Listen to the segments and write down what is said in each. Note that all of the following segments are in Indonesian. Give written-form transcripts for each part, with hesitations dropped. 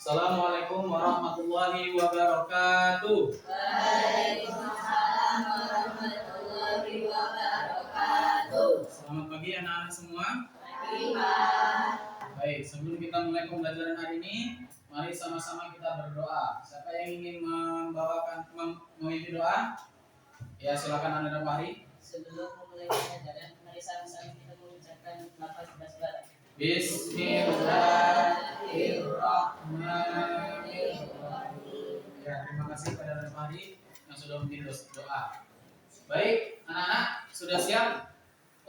Assalamualaikum warahmatullahi wabarakatuh. Waalaikumsalam warahmatullahi wabarakatuh. Selamat pagi anak-anak semua. Pagi, Pak. Baik, sebelum kita mulai pembelajaran hari ini, mari sama-sama kita berdoa. Siapa yang ingin memimpin doa? Ya, silakan Anda Fahri. Sebelum memulai pembelajaran, mari sama-sama kita mengucapkan lafaz basmalah. Bismillahirrahmanirrahim. Ya, terima kasih kepada Anda Fahri yang sudah memimpin doa. Baik, anak-anak, sudah siap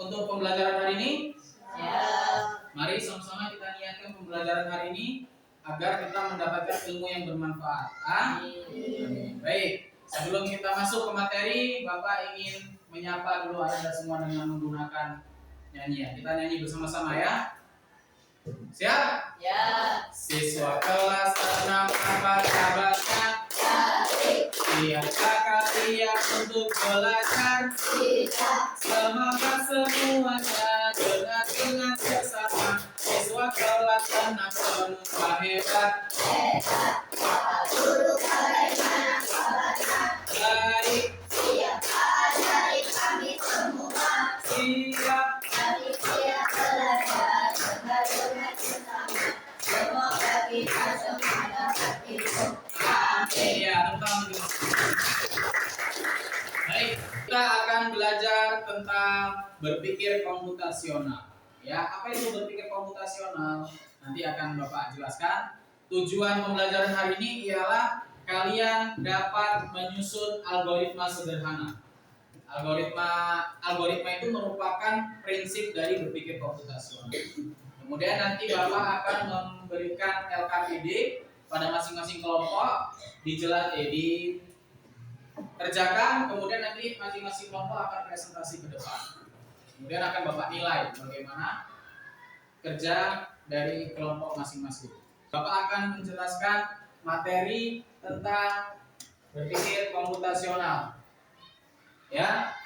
untuk pembelajaran hari ini? Siap. Mari sama-sama kita niatkan pembelajaran hari ini agar kita mendapatkan ilmu yang bermanfaat. Amin. Baik, sebelum kita masuk ke materi, Bapak ingin menyapa dulu Anda semua dengan menggunakan nyanyian. Kita nyanyi bersama-sama ya. Siap? Ya. Siswa kelas 6 apa kabarnya? Siap kakak siap untuk belajar. Semangat semuanya dengan bersama. Siswa kelas 6 semua hebat. Guru bagaimana kabarnya? Baik. Siap ajari kami semua. Siap. Kami siap belajar dengan bersama. Semoga kita semua dapat ilmu. Amin. Ya, tentang baik, kita akan belajar tentang berpikir komputasional. Ya, apa itu berpikir komputasional? Nanti akan Bapak jelaskan. Tujuan pembelajaran hari ini ialah kalian dapat menyusun algoritma sederhana. Algoritma itu merupakan prinsip dari berpikir komputasional. Kemudian nanti Bapak akan memberikan LKPD pada masing-masing kelompok, dikerjakan, kemudian nanti masing-masing kelompok akan presentasi ke depan. Kemudian akan Bapak nilai bagaimana kerja dari kelompok masing-masing. Bapak akan menjelaskan materi tentang berpikir komputasional. Ya,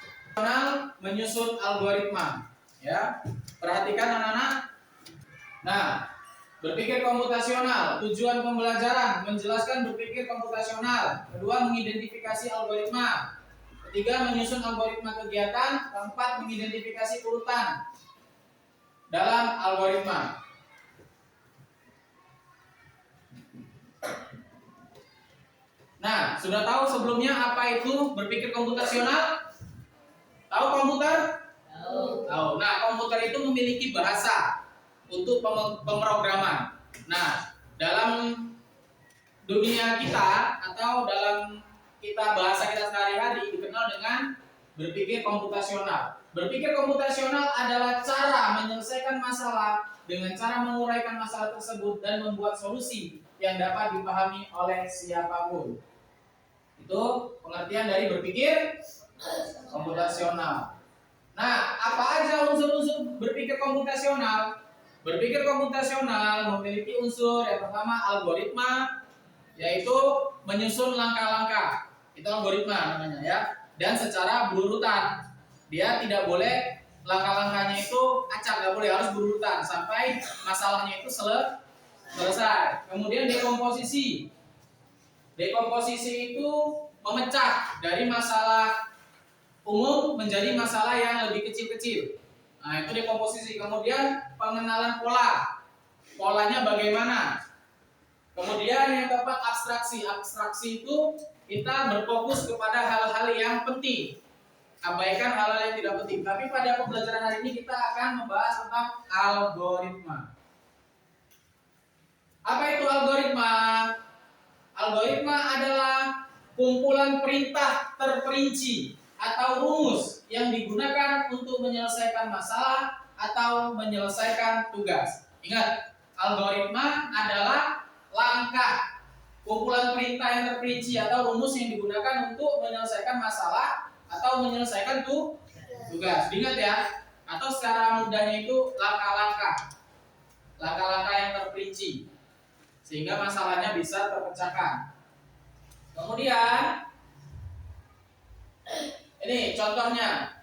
menyusun algoritma. Ya, perhatikan anak-anak. Nah, berpikir komputasional, tujuan pembelajaran menjelaskan berpikir komputasional. Kedua, mengidentifikasi algoritma. Ketiga, menyusun algoritma kegiatan. Keempat, mengidentifikasi urutan dalam algoritma. Nah, sudah tahu sebelumnya apa itu berpikir komputasional? Tahu komputer? Tahu. Nah, komputer itu memiliki bahasa untuk pemrograman. Nah, dalam dunia kita atau dalam bahasa kita sehari-hari dikenal dengan berpikir komputasional. Berpikir komputasional adalah cara menyelesaikan masalah dengan cara menguraikan masalah tersebut dan membuat solusi yang dapat dipahami oleh siapapun. Itu pengertian dari berpikir komputasional. Nah, apa aja unsur-unsur berpikir komputasional? Berpikir komputasional memiliki unsur yang pertama algoritma, yaitu menyusun langkah-langkah. Itu algoritma namanya ya. Dan secara berurutan. Dia tidak boleh langkah-langkahnya itu acak, nggak boleh, harus berurutan sampai masalahnya itu selesai. Kemudian dekomposisi. Dekomposisi itu memecah dari masalah umum menjadi masalah yang lebih kecil-kecil. Nah, itu dekomposisi. Kemudian pengenalan pola. Polanya bagaimana? Kemudian yang keempat abstraksi. Abstraksi itu kita berfokus kepada hal-hal yang penting. Abaikan hal-hal yang tidak penting. Tapi pada pembelajaran hari ini kita akan membahas tentang algoritma. Apa itu algoritma? Algoritma adalah kumpulan perintah terperinci atau rumus yang digunakan untuk menyelesaikan masalah atau menyelesaikan tugas. Ingat, algoritma adalah langkah, kumpulan perintah yang terperinci atau rumus yang digunakan untuk menyelesaikan masalah atau menyelesaikan tugas. Ingat ya, atau secara mudahnya itu langkah-langkah yang terperinci sehingga masalahnya bisa terpecahkan. Kemudian ini contohnya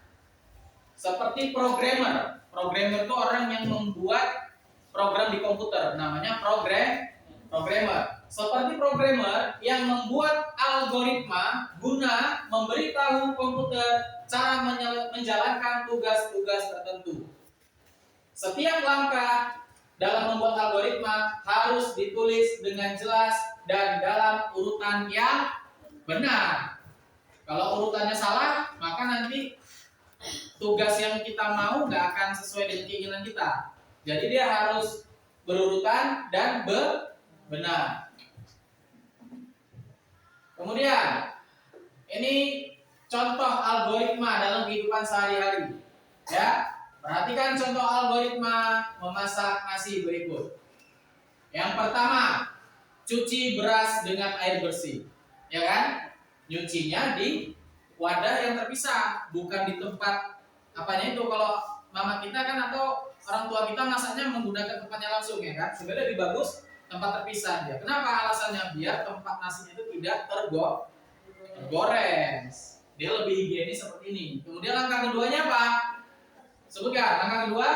seperti programmer. Programmer itu orang yang membuat program di komputer, namanya programmer. seperti programmer yang membuat algoritma guna memberitahu komputer cara menjalankan tugas-tugas tertentu. Setiap langkah dalam membuat algoritma harus ditulis dengan jelas dan dalam urutan yang benar. Kalau urutannya salah, maka nanti tugas yang kita mau nggak akan sesuai dengan keinginan kita. Jadi dia harus berurutan dan benar. Kemudian, ini contoh algoritma dalam kehidupan sehari-hari. Ya, perhatikan contoh algoritma memasak nasi berikut. Yang pertama, cuci beras dengan air bersih. Ya kan? Nyucinya di wadah yang terpisah, bukan di tempat apanya itu. Kalau mama kita kan atau orang tua kita masaknya menggunakan tempatnya langsung, ya kan? Sebenarnya lebih bagus tempat terpisah dia. Kenapa? Alasannya biar tempat nasinya itu tidak tergoreng. Dia lebih higienis seperti ini. Kemudian langkah keduanya apa? Sebutkan langkah kedua.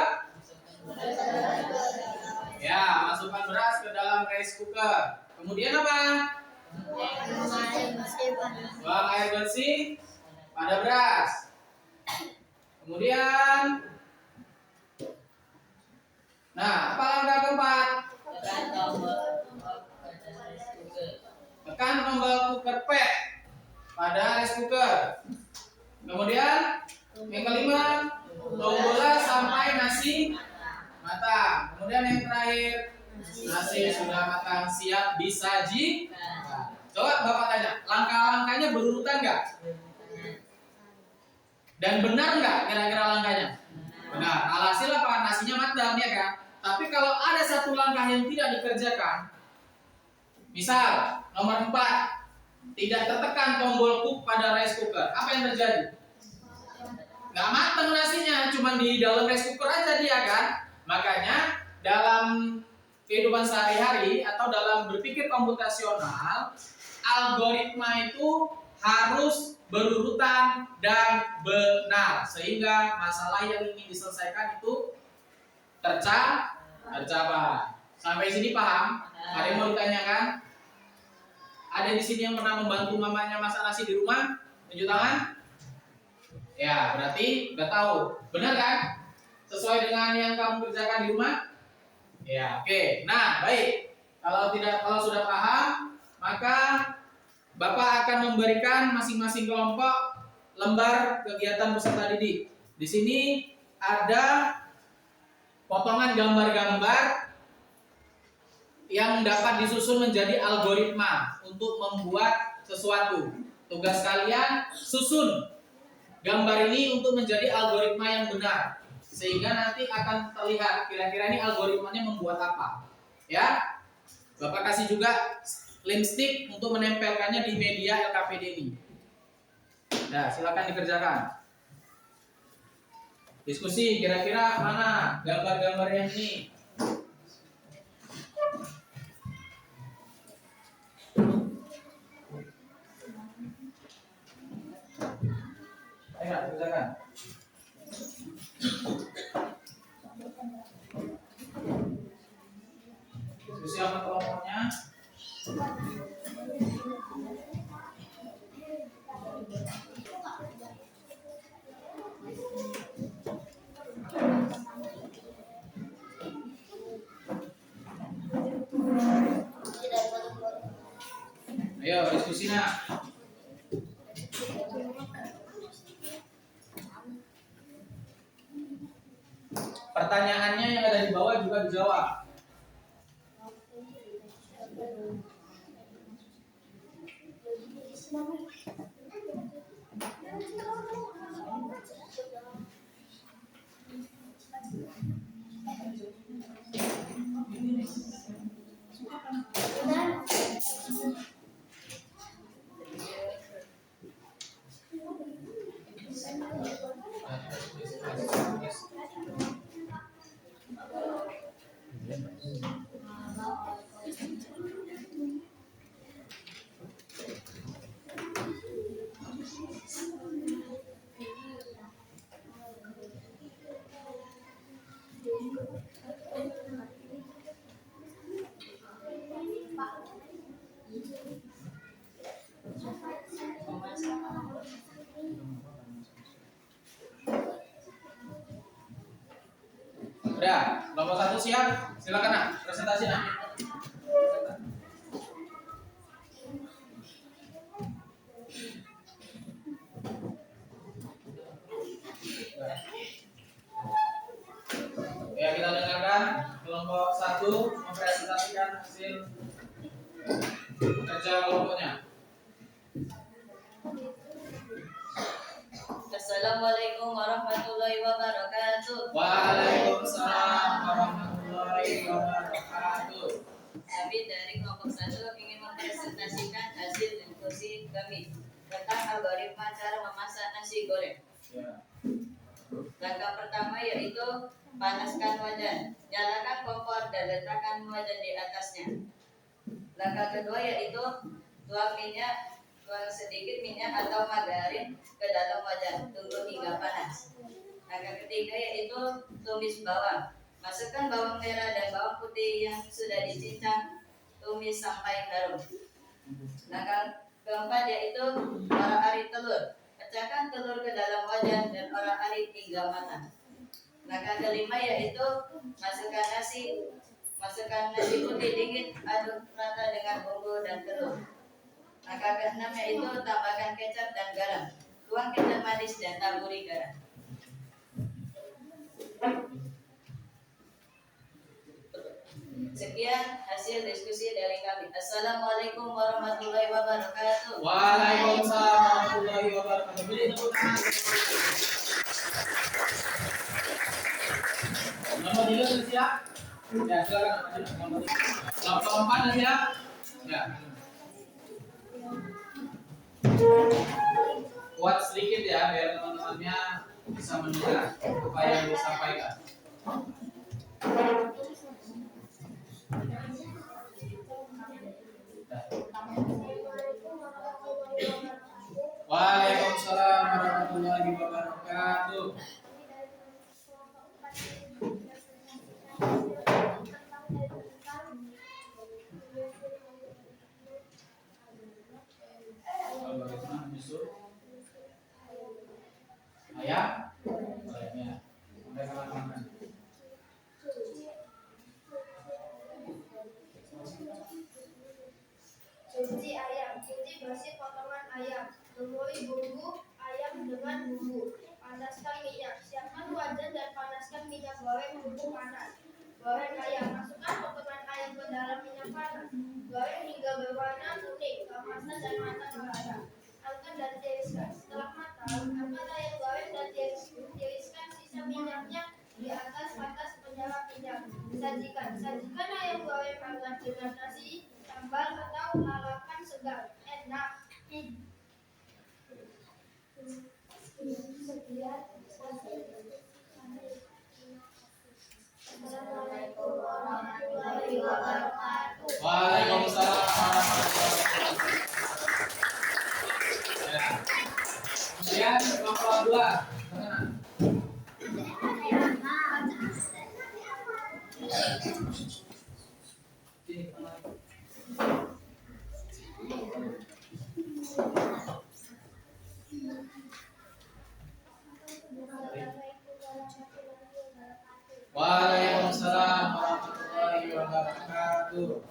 Ya, masukkan beras ke dalam rice cooker. Kemudian apa? Buang air bersih pada beras. Kemudian, nah, apa langkah keempat? Tekan tombol cooker pad pada rice cooker. Kemudian, yang kelima, tunggulah sampai nasi matang. Kemudian yang terakhir, nasi sudah matang siap disaji. Nah, coba Bapak tanya, langkah-langkahnya berurutan nggak? Dan benar nggak kira-kira langkahnya? Benar. Alhasil apa? Nasinya matang, ya kan? Tapi kalau ada satu langkah yang tidak dikerjakan, misal nomor 4, tidak tertekan tombol cook pada rice cooker, apa yang terjadi? Nggak matang nasinya, cuma di dalam rice cooker aja dia kan. Makanya dalam kehidupan sehari-hari atau dalam berpikir komputasional, algoritma itu harus berurutan dan benar sehingga masalah yang ingin diselesaikan itu tercapai. Sampai sini paham? Ada yang mau ditanyakan? Ada di sini yang pernah membantu mamanya masak nasi di rumah? Tunjuk tangan. Ya, berarti udah tahu. Benar kan? Sesuai dengan yang kamu kerjakan di rumah? Ya, oke. Nah, baik. Kalau sudah paham, maka Bapak akan memberikan masing-masing kelompok lembar kegiatan peserta didik. Di sini ada potongan gambar-gambar yang dapat disusun menjadi algoritma untuk membuat sesuatu. Tugas kalian susun gambar ini untuk menjadi algoritma yang benar, sehingga nanti akan terlihat kira-kira ini algoritmanya membuat apa. Ya, Bapak kasih juga lem stick untuk menempelkannya di media LKPD ini. Nah, silakan dikerjakan. Diskusi kira-kira mana gambar-gambar yang ini. Ayo, kerjakan. Diskusi sama kelompoknya. Ayo, diskusi nak. Pertanyaannya yang ada di bawah juga dijawab. Udah, kelompok 1 siap? Silakan nak, presentasi nak. Ya, kita dengarkan kelompok 1 mempresentasikan hasil kerja kelompoknya. Assalamualaikum warahmatullahi wabarakatuh. Waalaikumsalam warahmatullahi wabarakatuh. Kami dari kelompok 1 ingin mempresentasikan hasil diskusi kami tentang algoritma cara memasak nasi goreng. Ya. Langkah pertama yaitu panaskan wajan. Nyalakan kompor dan letakkan wajan di atasnya. Langkah kedua yaitu tuang sedikit minyak atau margarin ke dalam wajan. Tunggu hingga panas. Langkah ketiga yaitu tumis bawang. Masukkan bawang merah dan bawang putih yang sudah dicincang. Tumis sampai harum. Langkah keempat yaitu orak-arik telur. Pecahkan telur ke dalam wajan dan orak-arik hingga matang. Langkah kelima yaitu masukkan nasi putih dingin, aduk rata dengan bumbu dan telur. Langkah keenam yaitu tambahkan kecap dan garam. Tuang kecap manis dan taburi garam. Sekian hasil diskusi dari kami. Assalamualaikum warahmatullahi wabarakatuh. Waalaikumsalam warahmatullahi wabarakatuh. Beri tepuk tangan. Nomor 3 sudah siap? Ya, silakan. Nomor 4 sudah siap? Ya. Kuat sedikit ya, biar teman-temannya bisa mendengar apa yang disampaikan. Waalaikumsalam warahmatullahi wabarakatuh. Algoritma menyusun ayam, ayamnya. Sampai kapan-kapan. Cuci ayam, cuci bersih potongan ayam. Temui bumbu ayam dengan bumbu. Panaskan minyak, siapkan wajan dan panaskan minyak goreng bumbu panas. Goreng ayam, masukkan potongan ayam ke dalam minyak panas. Goreng hingga berwarna kuning, keemasan dan matang merata. Angkat dan tiriskan. Setelah matang, angkat ayam goreng dan tiriskan sisa minyaknya di atas penyala minyak. Sajikan ayam goreng hangat dengan nasi, sambal atau lalapan segar. Enak. Assalamualaikum warahmatullahi wabarakatuh. Waalaikumsalam warahmatullahi wabarakatuh. Ya. Kemudian kelompok 2. Waalaikumsalam warahmatullahi wabarakatuh.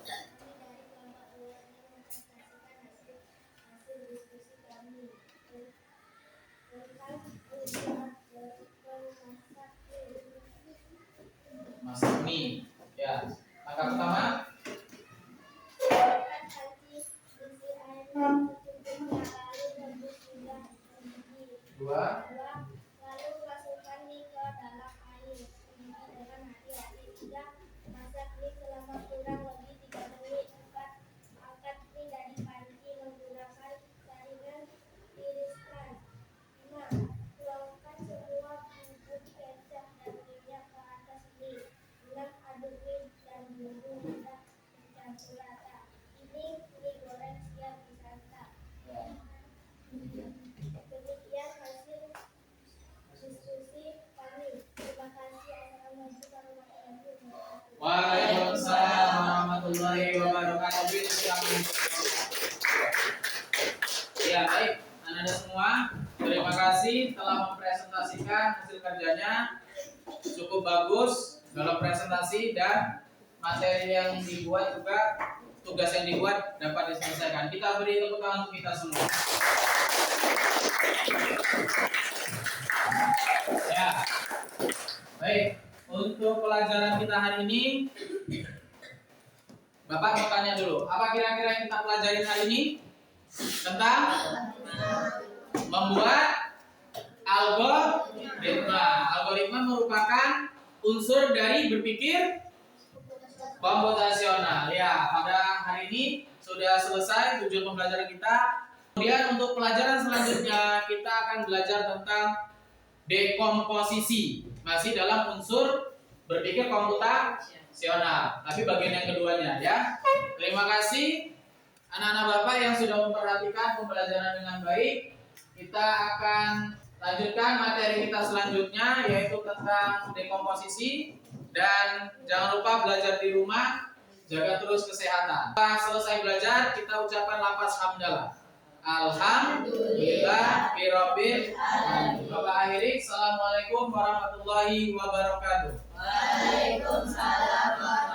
Masak mie. Ya. Langkah pertama. Dua. Lalu masukkan mie ke dalam air dengan hati-hati. 3. Masak mie selama kurang lebih 3 menit. 4. Angkat mie dari panci menggunakan saringan, tiriskan. 5. Tuangkan semua bumbu kecap dan minyak ke atas mie. 6. Aduk mie dan bumbu hingga mencampur rata. Ini mie goreng siap disantap. Demikian hasil diskusi kami. Terima kasih. Assalamualaikum warahmatullahi wabarakatuh. Waalaikumsalam warahmatullahi wabarakatuh. Ya, baik. Anda semua, terima kasih telah mempresentasikan hasil kerjanya. Cukup bagus dalam presentasi dan materi yang dibuat juga tugas yang dibuat dapat diselesaikan. Kita beri tepuk tangan untuk kita semua. Ya. Baik, untuk pelajaran kita hari ini Bapak mau tanya dulu, apa kira-kira yang kita pelajarin hari ini? Tentang membuat algoritma. Algoritma merupakan unsur dari berpikir komputasional. Ya, pada hari ini sudah selesai tujuan pembelajaran kita. Kemudian untuk pelajaran selanjutnya kita akan belajar tentang dekomposisi. Masih dalam unsur berpikir komputasional, tapi bagian yang keduanya ya. Terima kasih anak-anak Bapak yang sudah memperhatikan pembelajaran dengan baik. Kita akan lanjutkan materi kita selanjutnya yaitu tentang dekomposisi, dan jangan lupa belajar di rumah, jaga terus kesehatan. Setelah selesai belajar kita ucapkan lafaz hamdalah. Alhamdulillah birabbil alamin. Bapak akhiri, assalamualaikum warahmatullahi wabarakatuh. Waalaikumsalam.